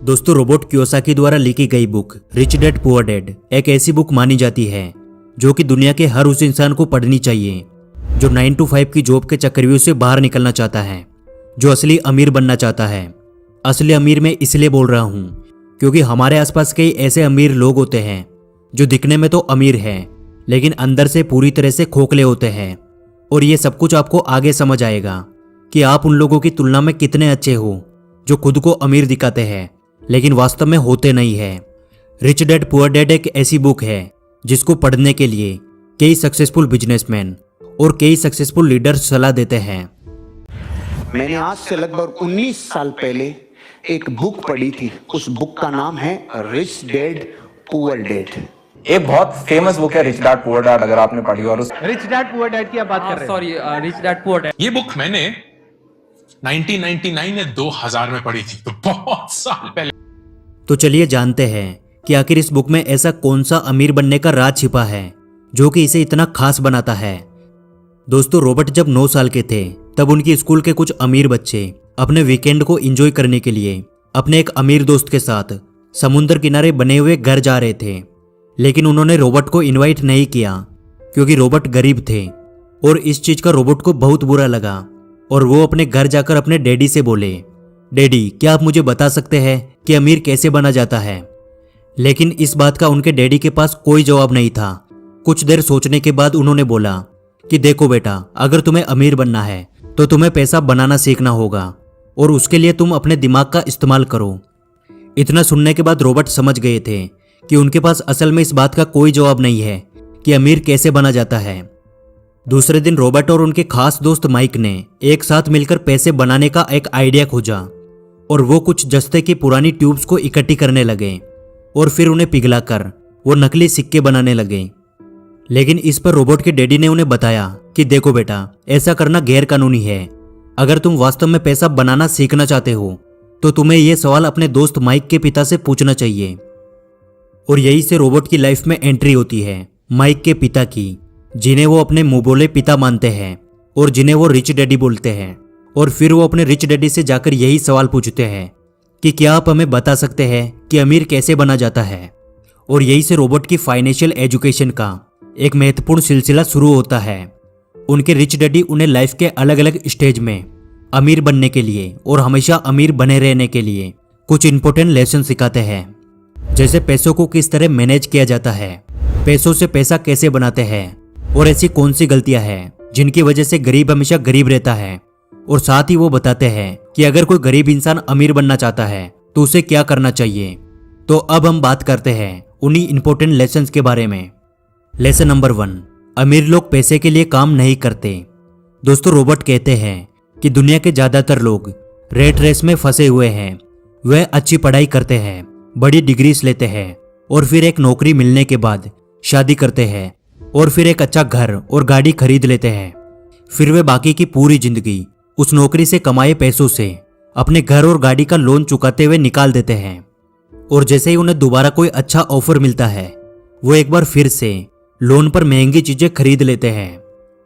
दोस्तों, Robert Kiyosaki द्वारा लिखी गई book rich dad poor dad एक ऐसी बुक मानी जाती है जो कि दुनिया के हर उस इंसान को पढ़नी चाहिए जो 9 to 5 की जॉब के चक्रव्यूह से बाहर निकलना चाहता है, जो असली अमीर बनना चाहता है। असली अमीर मैं इसलिए बोल रहा हूँ क्योंकि हमारे आसपास कई ऐसे अमीर लोग होते हैं जो दिखने में तो अमीर हैं लेकिन अंदर से पूरी तरह से खोखले होते हैं। और ये सब कुछ आपको आगे समझ आएगा कि आप उन लोगों की तुलना में कितने अच्छे हो जो खुद को अमीर दिखाते हैं लेकिन वास्तव में होते नहीं है। रिच डैड पुअर डैड एक ऐसी बुक है जिसको पढ़ने के लिए कई सक्सेसफुल बिजनेसमैन और कई सक्सेसफुल लीडर्स सलाह देते हैं। मैंने आज से लगभग 19 साल पहले एक बुक पढ़ी थी। उस बुक का नाम है रिच डैड पुअर डैड। एक बहुत फेमस बुक है रिच डैड पुअर डैड, अगर आपने पढ़ी हो। और उस रिच डैड पुअर डैड की आप बात कर रहे हैं? Sorry, rich dad poor dad. ये बुक मैंने 1999 या 2000 में पढ़ी थी, तो बहुत साल पहले। तो चलिए जानते हैं कि आखिर इस बुक में ऐसा कौन सा अमीर बनने का राज छिपा है जो कि इसे इतना खास बनाता है। दोस्तों, रॉबर्ट जब 9 साल के थे तब उनकी स्कूल के कुछ अमीर बच्चे अपने वीकेंड को एंजॉय करने के लिए अपने एक अमीर दोस्त के साथ समुद्र किनारे बने हुए घर जा रहे थे। लेकिन उन्होंने रॉबर्ट को इनवाइट नहीं किया क्योंकि रॉबर्ट गरीब थे और इस चीज का रॉबर्ट को बहुत बुरा लगा और वो अपने घर जाकर अपने डैडी से बोले, डैडी क्या आप मुझे बता सकते हैं कि अमीर कैसे बना जाता है। लेकिन इस बात का उनके डैडी के पास कोई जवाब नहीं था। कुछ देर सोचने के बाद उन्होंने बोला कि देखो बेटा, अगर तुम्हें अमीर बनना है तो तुम्हें पैसा बनाना सीखना होगा और उसके लिए तुम अपने दिमाग का इस्तेमाल करो। इतना सुनने के बाद रॉबर्ट समझ गए थे कि उनके पास असल में इस बात का कोई जवाब नहीं है कि अमीर कैसे बना जाता है। दूसरे दिन रॉबर्ट और उनके खास दोस्त माइक ने एक साथ मिलकर पैसे बनाने का एक आइडिया खोजा और वो कुछ जस्ते की पुरानी ट्यूब्स को इकट्ठी करने लगे और फिर उन्हें पिघलाकर वो नकली सिक्के बनाने लगे। लेकिन इस पर रॉबर्ट के डैडी ने उन्हें बताया कि देखो बेटा, ऐसा करना गैर कानूनी है। अगर तुम वास्तव में पैसा बनाना सीखना चाहते हो तो तुम्हें यह सवाल अपने दोस्त माइक के पिता से पूछना चाहिए। और यही से रॉबर्ट की लाइफ में एंट्री होती है माइक के पिता की, जिन्हें वो अपने मुंह बोले पिता मानते हैं और जिन्हें वो रिच डैडी बोलते हैं। और फिर वो अपने रिच डैडी से जाकर यही सवाल पूछते हैं कि क्या आप हमें बता सकते हैं कि अमीर कैसे बना जाता है। और यही से रॉबर्ट की फाइनेंशियल एजुकेशन का एक महत्वपूर्ण सिलसिला शुरू होता है। उनके रिच डैडी उन्हें लाइफ के अलग अलग स्टेज में अमीर बनने के लिए और हमेशा अमीर बने रहने के लिए कुछ इंपॉर्टेंट लेसन सिखाते हैं, जैसे पैसों को किस तरह मैनेज किया जाता है, पैसों से पैसा कैसे बनाते हैं और ऐसी कौन सी गलतियां हैं जिनकी वजह से गरीब हमेशा गरीब रहता है। और साथ ही वो बताते हैं कि अगर कोई गरीब इंसान अमीर बनना चाहता है तो उसे क्या करना चाहिए। तो अब हम बात करते हैं उन्हीं इंपॉर्टेंट लेसन्स के बारे में। लेसन नंबर 1, अमीर लोग पैसे के लिए काम नहीं करते। दोस्तों, रॉबर्ट कहते हैं कि दुनिया के ज्यादातर लोग रेट रेस में फंसे हुए हैं। वह अच्छी पढ़ाई करते हैं, बड़ी डिग्रीज लेते हैं और फिर एक नौकरी मिलने के बाद शादी करते हैं और फिर एक अच्छा घर और गाड़ी खरीद लेते हैं। फिर वे बाकी की पूरी जिंदगी उस नौकरी से कमाए पैसों से अपने घर और गाड़ी का लोन चुकाते हुए निकाल देते हैं। और जैसे ही उन्हें दोबारा कोई अच्छा ऑफर मिलता है वो एक बार फिर से लोन पर महंगी चीजें खरीद लेते हैं।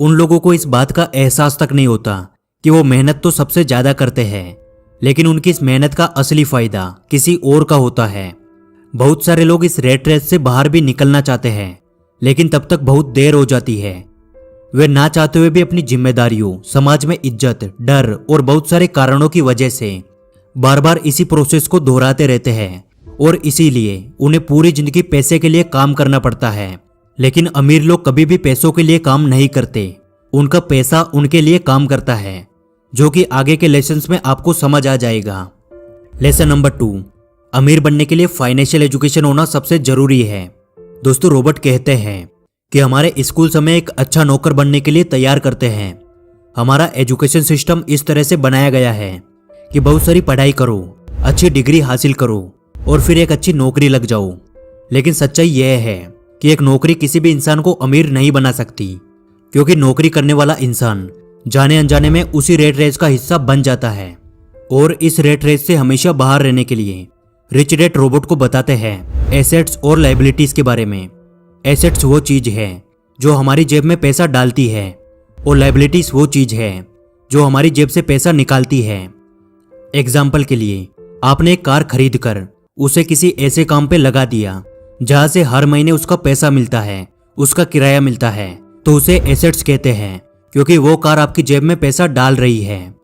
उन लोगों को इस बात का एहसास तक नहीं होता कि वो मेहनत तो सबसे ज्यादा करते हैं, लेकिन उनकी इस मेहनत का असली फायदा किसी और का होता है। बहुत सारे लोग इस रेट रेस से बाहर भी निकलना चाहते हैं लेकिन तब तक बहुत देर हो जाती है। वे ना चाहते हुए भी अपनी जिम्मेदारियों, समाज में इज्जत, डर और बहुत सारे कारणों की वजह से बार बार इसी प्रोसेस को दोहराते रहते हैं और इसीलिए उन्हें पूरी जिंदगी पैसे के लिए काम करना पड़ता है। लेकिन अमीर लोग कभी भी पैसों के लिए काम नहीं करते, उनका पैसा उनके लिए काम करता है, जो कि आगे के लेसन्स में आपको समझ आ जाएगा। लेसन नंबर 2, अमीर बनने के लिए फाइनेंशियल एजुकेशन होना सबसे जरूरी है। दोस्तों, रॉबर्ट कहते हैं कि हमारे स्कूल हमें एक अच्छा नौकर बनने के लिए तैयार करते हैं। हमारा एजुकेशन सिस्टम इस तरह से बनाया गया है कि बहुत सारी पढ़ाई करो, अच्छी डिग्री हासिल करो और फिर एक अच्छी नौकरी लग जाओ। लेकिन सच्चाई यह है कि एक नौकरी किसी भी इंसान को अमीर नहीं बना सकती, क्योंकि नौकरी करने वाला इंसान जाने अनजाने में उसी रेट रेस का हिस्सा बन जाता है। और इस रेट रेस से हमेशा बाहर रहने के लिए रिच डैड रॉबर्ट को बताते हैं एसेट्स और लायबिलिटीज के बारे में। एसेट्स वो चीज है जो हमारी जेब में पैसा डालती है और लायबिलिटीज वो चीज है जो हमारी जेब से पैसा निकालती है। एग्जाम्पल के लिए आपने एक कार खरीद कर उसे किसी ऐसे काम पे लगा दिया जहां से हर महीने उसका पैसा मिलता है, उसका किराया मिलता है, तो उसे एसेट्स कहते हैं, क्योंकि वो कार आपकी जेब में पैसा डाल रही है।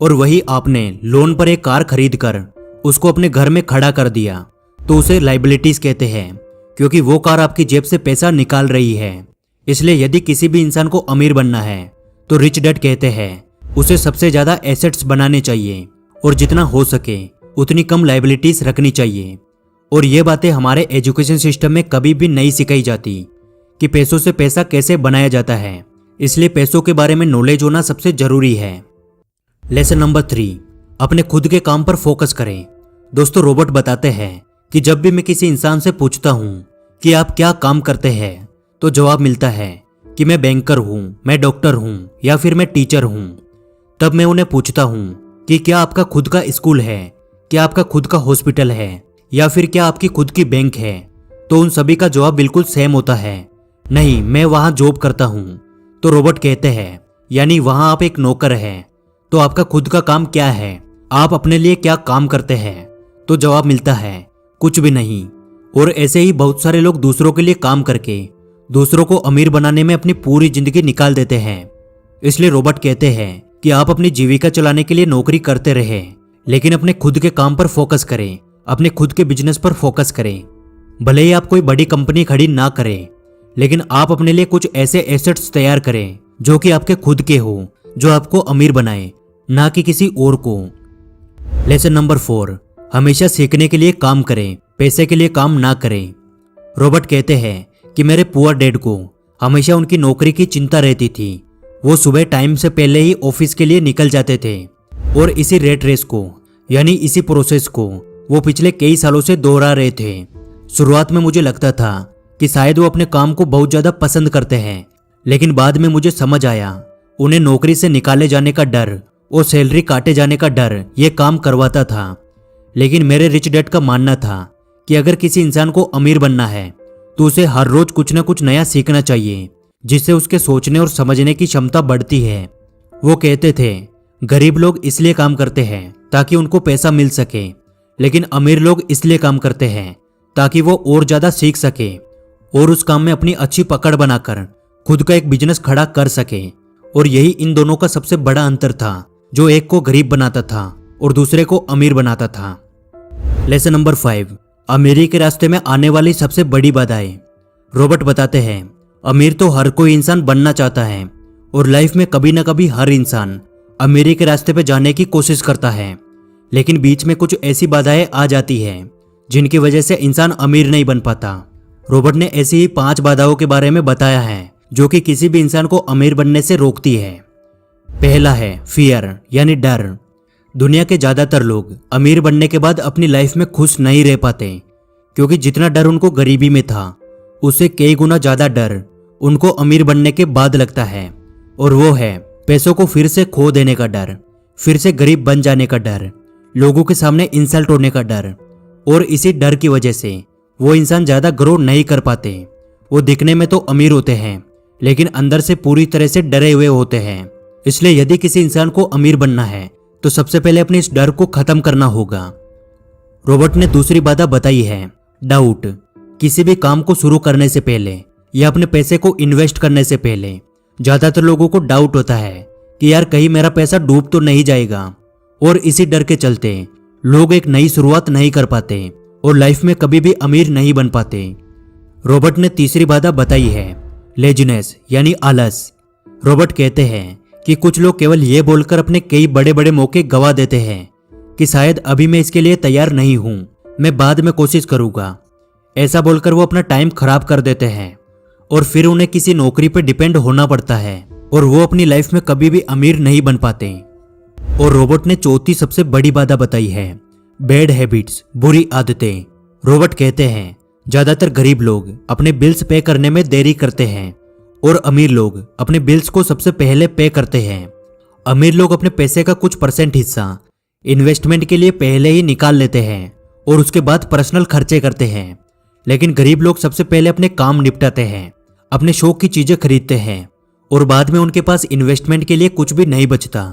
और वही आपने लोन पर एक कार खरीद कर उसको अपने घर में खड़ा कर दिया, तो उसे लाइबिलिटीज कहते हैं, क्योंकि वो कार आपकी जेब से पैसा निकाल रही है। इसलिए यदि किसी भी इंसान को अमीर बनना है तो रिच डैड कहते हैं उसे सबसे ज्यादा एसेट्स बनाने चाहिए और जितना हो सके उतनी कम लाइबिलिटीज रखनी चाहिए। और ये बातें हमारे एजुकेशन सिस्टम में कभी भी नहीं सिखाई जाती कि पैसों से पैसा कैसे बनाया जाता है। इसलिए पैसों के बारे में नॉलेज होना सबसे जरूरी है। लेसन नंबर 3, अपने खुद के काम पर फोकस करें। दोस्तों, रॉबर्ट बताते हैं कि जब भी मैं किसी इंसान से पूछता हूं कि आप क्या काम करते हैं, तो जवाब मिलता है कि मैं बैंकर हूं, मैं डॉक्टर हूं या फिर मैं टीचर हूं। तब मैं उन्हें पूछता हूं कि क्या आपका खुद का स्कूल है, क्या आपका खुद का हॉस्पिटल है, या फिर क्या आपकी खुद की बैंक है, तो उन सभी का जवाब बिल्कुल सेम होता है, नहीं, मैं वहां जॉब करता हूं। तो रॉबर्ट कहते हैं यानी वहां आप एक नौकर हैं। तो आपका खुद का काम क्या है, आप अपने लिए क्या काम करते हैं? तो जवाब मिलता है कुछ भी नहीं। और ऐसे ही बहुत सारे लोग दूसरों के लिए काम करके दूसरों को अमीर बनाने में अपनी पूरी जिंदगी निकाल देते हैं। इसलिए रॉबर्ट कहते हैं कि आप अपनी जीविका चलाने के लिए नौकरी करते रहे, लेकिन अपने खुद के काम पर फोकस करें, अपने खुद के बिजनेस पर फोकस करें। भले ही आप कोई बड़ी कंपनी खड़ी ना करें, लेकिन आप अपने लिए कुछ ऐसे एसेट्स तैयार करें जो कि आपके खुद के हो, जो आपको अमीर बनाए, ना कि किसी और को। लेसन नंबर 4, हमेशा सीखने के लिए काम करें, पैसे के लिए काम ना करें। रॉबर्ट कहते हैं कि मेरे पुअर डैड को हमेशा उनकी नौकरी की चिंता रहती थी। वो सुबह टाइम से पहले ही ऑफिस के लिए निकल जाते थे और इसी रेट रेस को यानी इसी प्रोसेस को वो पिछले कई सालों से दोहरा रहे थे। शुरुआत में मुझे लगता था कि शायद वो अपने काम को बहुत ज्यादा पसंद करते हैं, लेकिन बाद में मुझे समझ आया उन्हें नौकरी से निकाले जाने का डर और सैलरी काटे जाने का डर ये काम करवाता था। लेकिन मेरे रिच डैड का मानना था कि अगर किसी इंसान को अमीर बनना है तो उसे हर रोज कुछ ना कुछ नया सीखना चाहिए, जिससे उसके सोचने और समझने की क्षमता बढ़ती है। वो कहते थे गरीब लोग इसलिए काम करते हैं ताकि उनको पैसा मिल सके, लेकिन अमीर लोग इसलिए काम करते हैं ताकि वो और ज्यादा सीख सके और उस काम में अपनी अच्छी पकड़ बनाकर खुद का एक बिजनेस खड़ा कर सके। और यही इन दोनों का सबसे बड़ा अंतर था, जो एक को गरीब बनाता था और दूसरे को अमीर बनाता था। लेसन नंबर 5, अमीरी के रास्ते में आने वाली सबसे बड़ी बाधाएं। रॉबर्ट बताते हैं अमीर तो हर कोई इंसान बनना चाहता है और लाइफ में कभी ना कभी हर इंसान अमीरी के रास्ते पे जाने की कोशिश करता है, लेकिन बीच में कुछ ऐसी बाधाएं आ जाती हैं जिनकी वजह से इंसान अमीर नहीं बन पाता। रॉबर्ट ने ऐसी ही 5 बाधाओं के बारे में बताया है जो कि किसी भी इंसान को अमीर बनने से रोकती है। पहला है फियर यानी डर। दुनिया के ज्यादातर लोग अमीर बनने के बाद अपनी लाइफ में खुश नहीं रह पाते, क्योंकि जितना डर उनको गरीबी में था उससे कई गुना ज्यादा डर उनको अमीर बनने के बाद लगता है, और वो है पैसों को फिर से खो देने का डर, फिर से गरीब बन जाने का डर, लोगों के सामने इंसल्ट होने का डर। और इसी डर की वजह से वो इंसान ज्यादा ग्रो नहीं कर पाते। वो दिखने में तो अमीर होते हैं, लेकिन अंदर से पूरी तरह से डरे हुए होते हैं। इसलिए यदि किसी इंसान को अमीर बनना है तो सबसे पहले अपने इस डर को खत्म करना होगा। रॉबर्ट ने दूसरी बाधा बताई है डाउट। किसी भी काम को शुरू करने से पहले या अपने पैसे को इन्वेस्ट करने से पहले ज्यादातर लोगों को डाउट होता है कि यार कहीं मेरा पैसा डूब तो नहीं जाएगा, और इसी डर के चलते लोग एक नई शुरुआत नहीं कर पाते और लाइफ में कभी भी अमीर नहीं बन पाते। रॉबर्ट ने तीसरी बाधा बताई है लेजीनेस यानी आलस। रॉबर्ट कहते हैं कि कुछ लोग केवल ये बोलकर अपने कई बड़े बड़े मौके गवा देते हैं कि शायद अभी मैं इसके लिए तैयार नहीं हूं, मैं बाद में कोशिश करूंगा। ऐसा बोलकर वो अपना टाइम खराब कर देते हैं और फिर उन्हें किसी नौकरी पर डिपेंड होना पड़ता है और वो अपनी लाइफ में कभी भी अमीर नहीं बन पाते। और रॉबर्ट ने चौथी सबसे बड़ी बाधा बताई है बैड हैबिट्स, बुरी आदतें। रॉबर्ट कहते हैं ज्यादातर गरीब लोग अपने बिल्स पे करने में देरी करते हैं और अमीर लोग अपने बिल्स को सबसे पहले पे करते हैं। अमीर लोग अपने पैसे का कुछ % हिस्सा इन्वेस्टमेंट के लिए पहले ही निकाल लेते हैं और उसके बाद पर्सनल खर्चे करते हैं, लेकिन गरीब लोग सबसे पहले अपने काम निपटाते हैं, अपने शौक की चीजें खरीदते हैं और बाद में उनके पास इन्वेस्टमेंट के लिए कुछ भी नहीं बचता।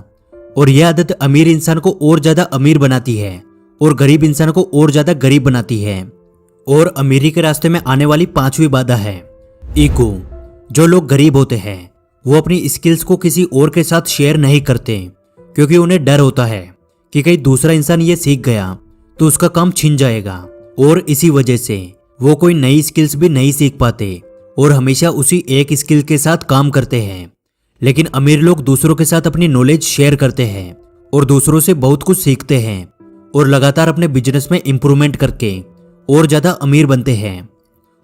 और यह आदत अमीर इंसान को और ज्यादा अमीर बनाती है और गरीब इंसान को और ज्यादा गरीब बनाती है। और अमीरी के रास्ते में आने वाली 5वीं बाधा है ईगो। जो लोग गरीब होते हैं वो अपनी स्किल्स को किसी और के साथ शेयर नहीं करते, क्योंकि उन्हें डर होता है कि कहीं दूसरा इंसान ये सीख गया तो उसका काम छिन जाएगा। और इसी वजह से वो कोई नई स्किल्स भी नहीं सीख पाते और हमेशा उसी एक स्किल के साथ काम करते हैं। लेकिन अमीर लोग दूसरों के साथ अपनी नॉलेज शेयर करते हैं और दूसरों से बहुत कुछ सीखते हैं और लगातार अपने बिजनेस में इंप्रूवमेंट करके और ज्यादा अमीर बनते हैं।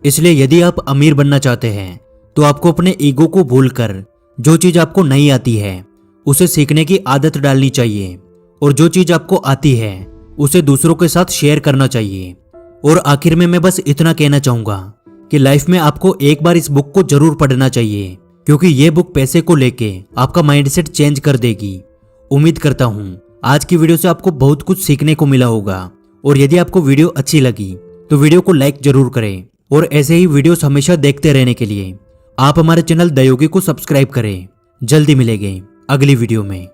इसलिए यदि आप अमीर बनना चाहते हैं तो आपको अपने ईगो को भूलकर जो चीज आपको नहीं आती है उसे सीखने की आदत डालनी चाहिए, और जो चीज आपको आती है उसे दूसरों के साथ शेयर करना चाहिए। और आखिर में मैं बस इतना कहना चाहूंगा कि लाइफ में आपको एक बार इस बुक को जरूर पढ़ना चाहिए, क्योंकि ये बुक पैसे को लेके आपका माइंडसेट चेंज कर देगी। उम्मीद करता हूं आज की वीडियो से आपको बहुत कुछ सीखने को मिला होगा। और यदि आपको वीडियो अच्छी लगी तो वीडियो को लाइक जरूर करें, और ऐसे ही वीडियोस हमेशा देखते रहने के लिए आप हमारे चैनल द योगी को सब्सक्राइब करें। जल्दी मिलेंगे अगली वीडियो में।